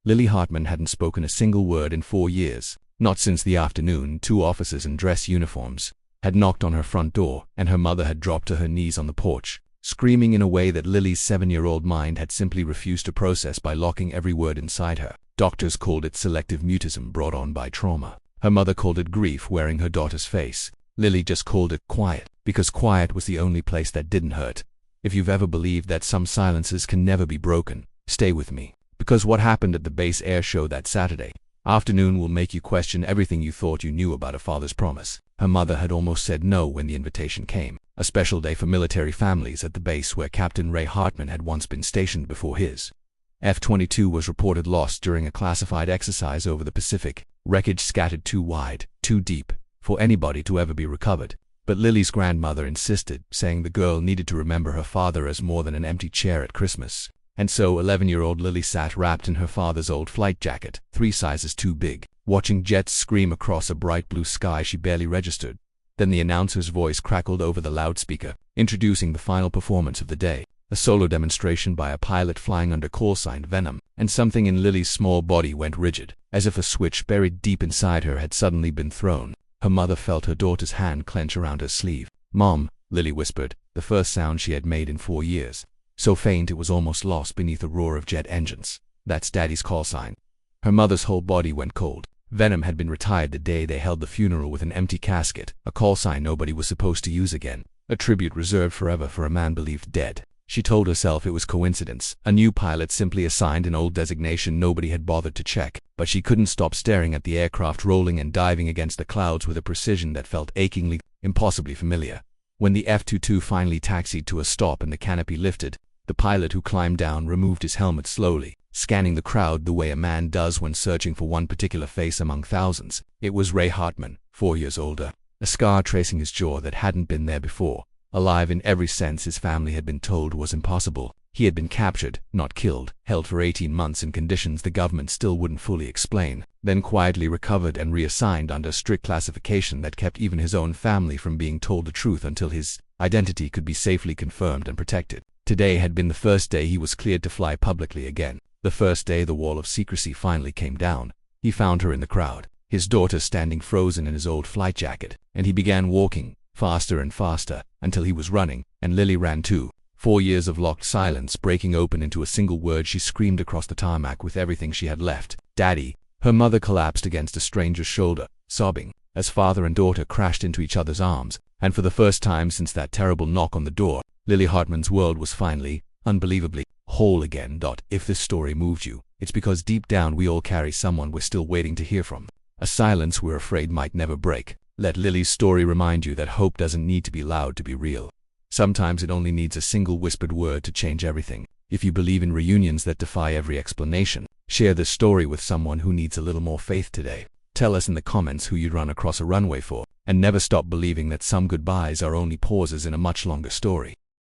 Lily Hartman hadn't spoken a single word in 4 years. Not since the afternoon 2 officers in dress uniforms had knocked on her front door, and her mother had dropped to her knees on the porch, screaming in a way that Lily's 7-year-old mind had simply refused to process by locking every word inside her. Doctors called it selective mutism brought on by trauma. Her mother called it grief wearing her daughter's face. Lily just called it quiet, because quiet was the only place that didn't hurt. If you've ever believed that some silences can never be broken, stay with me. Because what happened at the base air show that Saturday afternoon will make you question everything you thought you knew about a father's promise. Her mother had almost said no when the invitation came. A special day for military families at the base where Captain Ray Hartman had once been stationed before his F-22 was reported lost during a classified exercise over the Pacific. Wreckage scattered too wide, too deep, for anybody to ever be recovered. But Lily's grandmother insisted, saying the girl needed to remember her father as more than an empty chair at Christmas. And so 11-year-old Lily sat wrapped in her father's old flight jacket, 3 sizes too big, watching jets scream across a bright blue sky she barely registered. Then the announcer's voice crackled over the loudspeaker, introducing the final performance of the day, a solo demonstration by a pilot flying under callsign Venom, and something in Lily's small body went rigid, as if a switch buried deep inside her had suddenly been thrown. Her mother felt her daughter's hand clench around her sleeve. "Mom," Lily whispered, the first sound she had made in 4 years. So faint it was almost lost beneath a roar of jet engines. "That's Daddy's call sign." Her mother's whole body went cold. Venom had been retired the day they held the funeral with an empty casket, a call sign nobody was supposed to use again, a tribute reserved forever for a man believed dead. She told herself it was coincidence. A new pilot simply assigned an old designation nobody had bothered to check, but she couldn't stop staring at the aircraft rolling and diving against the clouds with a precision that felt achingly, impossibly familiar. When the F-22 finally taxied to a stop and the canopy lifted, the pilot who climbed down removed his helmet slowly, scanning the crowd the way a man does when searching for one particular face among thousands. It was Ray Hartman, 4 years older, a scar tracing his jaw that hadn't been there before. Alive in every sense his family had been told was impossible. He had been captured, not killed, held for 18 months in conditions the government still wouldn't fully explain, then quietly recovered and reassigned under strict classification that kept even his own family from being told the truth until his identity could be safely confirmed and protected. Today had been the first day he was cleared to fly publicly again. The first day the wall of secrecy finally came down. He found her in the crowd, his daughter standing frozen in his old flight jacket, and he began walking, faster and faster, until he was running, and Lily ran too. 4 years of locked silence breaking open into a single word. She screamed across the tarmac with everything she had left. "Daddy!" Her mother collapsed against a stranger's shoulder, sobbing, as father and daughter crashed into each other's arms, and for the first time since that terrible knock on the door, Lily Hartman's world was finally, unbelievably, whole again. If this story moved you, it's because deep down we all carry someone we're still waiting to hear from. A silence we're afraid might never break. Let Lily's story remind you that hope doesn't need to be loud to be real. Sometimes it only needs a single whispered word to change everything. If you believe in reunions that defy every explanation, share this story with someone who needs a little more faith today. Tell us in the comments who you'd run across a runway for, and never stop believing that some goodbyes are only pauses in a much longer story.